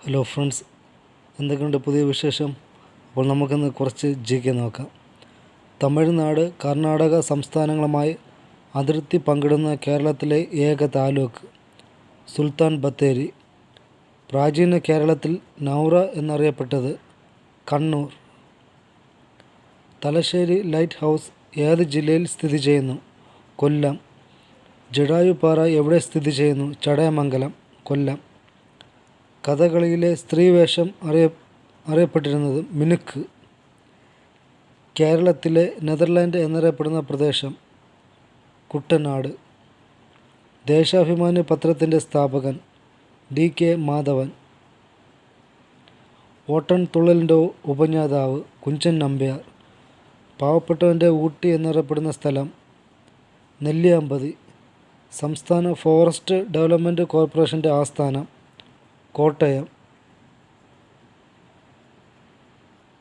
Hello friends, എന്തൊക്കെയുണ്ട് പുതിയ വിശേഷം? അപ്പോൾ നമുക്കിന്ന് കുറച്ച് GK നോക്കാം. തമിഴ്നാട്, കർണാടക സംസ്ഥാനങ്ങളുമായി അതിർത്തി പങ്കിടുന്ന കേരളത്തിലെ ഏക താലൂക്ക് സുൽത്താൻ ബത്തേരി. പ്രാചീന കേരളത്തിൽ നൗറ എന്നറിയപ്പെട്ടത് കണ്ണൂർ. തലശ്ശേരി ലൈറ്റ് ഹൗസ് ഏത് ജില്ലയിൽ സ്ഥിതി ചെയ്യുന്നു? കൊല്ലം. ജടായുപ്പാറ എവിടെ സ്ഥിതി ചെയ്യുന്നു? ചടയമംഗലം, കൊല്ലം. കഥകളിയിലെ സ്ത്രീവേഷം അറിയപ്പെട്ടിരുന്നത് മിനുക്ക്. കേരളത്തിലെ നെതർലാൻഡ് എന്നറിയപ്പെടുന്ന പ്രദേശം കുട്ടനാട്. ദേശാഭിമാനി പത്രത്തിൻ്റെ സ്ഥാപകൻ DK മാധവൻ. ഓട്ടൻതുള്ളലിൻ്റെ ഉപജ്ഞാതാവ് കുഞ്ചൻ നമ്പ്യാർ. പാവപ്പെട്ടവൻ്റെ ഊട്ടി എന്നറിയപ്പെടുന്ന സ്ഥലം നെല്ലിയാമ്പതി. സംസ്ഥാന ഫോറസ്റ്റ് ഡെവലപ്മെൻറ്റ് കോർപ്പറേഷൻ്റെ ആസ്ഥാനം കോട്ടയം.